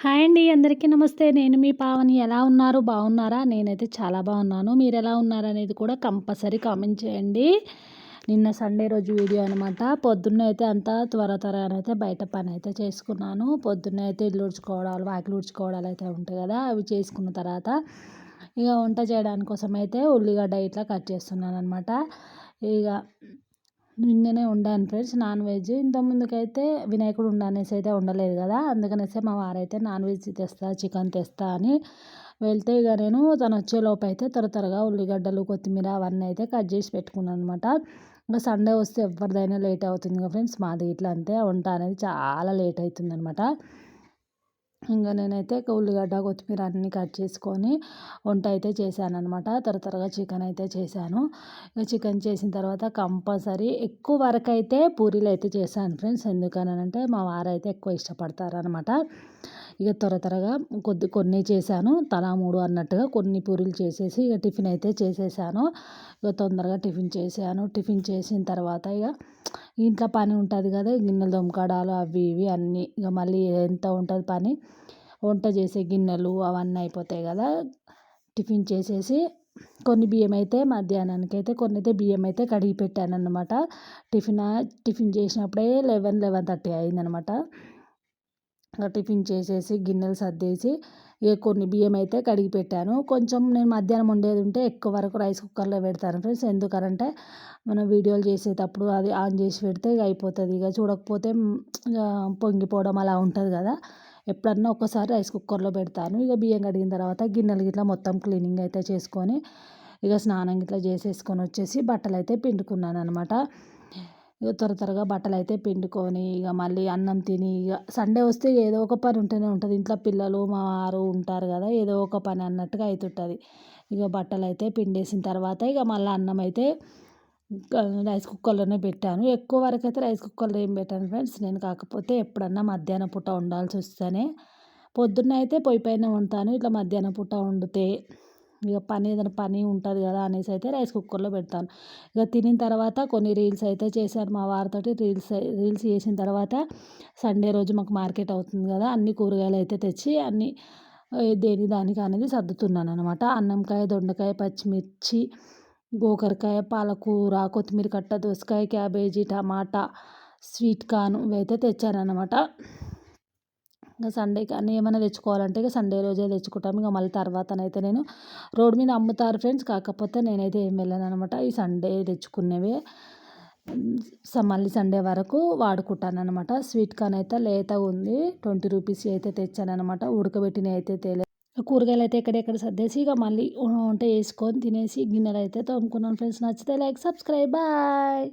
Hi అండి. అందరికీ నమస్తే. నేను మీ పావని. ఎలా ఉన్నారు? బాగున్నారా? నేనైతే చాలా బాగున్నాను. మీరెలా ఉన్నారనేది కూడా కంపల్సరీ కామెంట్ చేయండి. నిన్న సండే రోజు వీడియో అనమాట. పొద్దున్నే అయితే అంతా త్వరగానైతే బయట పని అయితే చేసుకున్నాను. పొద్దున్నే అయితే ఇల్లు ఊడ్చుకోవడాలు, వాకిలు ఊడ్చుకోవడాలు అయితే ఉంటాయి కదా! అవి చేసుకున్న తర్వాత ఇక వంట చేయడానికి కోసం అయితే ఉల్లిగడ్డ ఇట్లా కట్ చేస్తున్నాననమాట. ఇక నిన్ననే వండాను ఫ్రెండ్స్ నాన్ వెజ్. ఇంతకుముందుకైతే వినాయకుడు అనేసి అయితే ఉండలేదు కదా! అందుకనేసి మా వారైతే నాన్ వెజ్ తెస్తా, చికెన్ తెస్తా అని వెళ్తే ఇక నేను తను వచ్చేలోపు అయితే త్వరగా ఉల్లిగడ్డలు, కొత్తిమీర అవన్నీ అయితే కట్ చేసి పెట్టుకున్నాను అనమాట. ఇంకా సండే వస్తే ఎవరిదైనా లేట్ అవుతుంది కదా ఫ్రెండ్స్. మాది ఇట్లా అంతే, వంట అనేది చాలా లేట్ అవుతుంది అనమాట. ఇంకా నేనైతే ఉల్లిగడ్డ, కొత్తిమీర అన్నీ కట్ చేసుకొని వంట అయితే చేశాననమాట. త్వరగా చికెన్ అయితే చేశాను. చికెన్ చేసిన తర్వాత కంపల్సరీ ఎక్కువ వరకు అయితే పూరీలు అయితే చేశాను ఫ్రెండ్స్. ఎందుకనంటే మా వారైతే ఎక్కువ ఇష్టపడతారనమాట. ఇక త్వరగా కొన్ని చేశాను, తలా 3 అన్నట్టుగా కొన్ని పూరీలు చేసేసి ఇక టిఫిన్ అయితే చేసేసాను. ఇక తొందరగా టిఫిన్ చేశాను. టిఫిన్ చేసిన తర్వాత ఇక ఇంట్లో పని ఉంటుంది కదా, గిన్నెలు తోముకోవడాలు అవి ఇవి అన్నీ ఇక మళ్ళీ ఎంత ఉంటుంది పని. వంట చేసే గిన్నెలు అవన్నీ అయిపోతాయి కదా. టిఫిన్ చేసేసి కొన్ని బియ్యం అయితే మధ్యాహ్నానికి అయితే కొన్ని అయితే బియ్యం అయితే కడిగి పెట్టాను అన్నమాట. టిఫిన్ చేసినప్పుడే 11:30 అయిందనమాట. టిఫిన్ చేసేసి గిన్నెలు సర్దేసి ఇక కొన్ని బియ్యం అయితే కడిగి పెట్టాను. కొంచెం నేను మధ్యాహ్నం వండేది ఉంటే ఎక్కువ వరకు రైస్ కుక్కర్లో పెడతాను ఫ్రెండ్స్. ఎందుకనంటే మనం వీడియోలు చేసేటప్పుడు అది ఆన్ చేసి పెడితే ఇక అయిపోతుంది. ఇక చూడకపోతే ఇక పొంగిపోవడం అలా ఉంటుంది కదా. ఎప్పుడన్నా ఒక్కసారి రైస్ కుక్కర్లో పెడతాను. ఇక బియ్యం కడిగిన తర్వాత గిన్నెలు గిట్లా మొత్తం క్లీనింగ్ అయితే చేసుకొని ఇక స్నానం గిట్లా చేసేసుకొని వచ్చేసి బట్టలు అయితే పిండుకున్నాను అనమాట. ఇక త్వరగా బట్టలు అయితే పిండుకొని ఇక మళ్ళీ అన్నం తిని ఇక సండే వస్తే ఏదో ఒక పని ఉంటూనే ఉంటుంది. ఇంట్లో పిల్లలు మా వారు ఉంటారు కదా, ఏదో ఒక పని అన్నట్టుగా అవుతుంటుంది. ఇక బట్టలు అయితే పిండేసిన తర్వాత ఇక మళ్ళీ అన్నం అయితే రైస్ కుక్కర్లోనే పెట్టాను. ఎక్కువ వరకు అయితే రైస్ కుక్కర్లో ఏం పెట్టాను ఫ్రెండ్స్ నేను. కాకపోతే ఎప్పుడన్నా మధ్యాహ్నం పూట వండాల్సి వస్తేనే పొద్దున్న అయితే పొయ్యి పైన వండుతాను. ఇట్లా మధ్యాహ్నం పూట వండితే ఇక ఏదైనా పని ఉంటుంది కదా అనేసి అయితే రైస్ కుక్కర్లో పెడతాను. ఇక తినిన తర్వాత కొన్ని రీల్స్ అయితే చేశాను మా వారితోటి. రీల్స్ చేసిన తర్వాత సండే రోజు మాకు మార్కెట్ అవుతుంది కదా, అన్ని కూరగాయలు అయితే తెచ్చి అన్నీ దేని దానికి అనేది సర్దుతున్నాను అనమాట. అన్నంకాయ, దొండకాయ, పచ్చిమిర్చి, గోకరకాయ, పాలకూర, కొత్తిమీర కట్ట, దోసకాయ, క్యాబేజీ, టమాటా, స్వీట్ కార్న్ ఇవైతే తెచ్చానమాట. ఇంకా సండేకి అన్నీ ఏమైనా తెచ్చుకోవాలంటే ఇక సండే రోజే తెచ్చుకుంటాము. ఇక మళ్ళీ తర్వాతనైతే నేను రోడ్ మీద అమ్ముతారు ఫ్రెండ్స్. కాకపోతే నేనైతే ఏం వెళ్ళాను అనమాట. ఈ సండే తెచ్చుకునేవే మళ్ళీ సండే వరకు వాడుకుంటాను అనమాట. స్వీట్ కార్న్ అయితే లేతగా ఉంది, 20 రూపీస్ అయితే తెచ్చాను అనమాట. ఉడకబెట్టినవి అయితే తేలే. కూరగాయలు అయితే ఎక్కడెక్కడ సర్దేసి ఇక మళ్ళీ వంట వేసుకొని తినేసి గిన్నెలు అయితే తోముకున్నాను ఫ్రెండ్స్. నచ్చితే లైక్, సబ్స్క్రైబ్, బాయ్.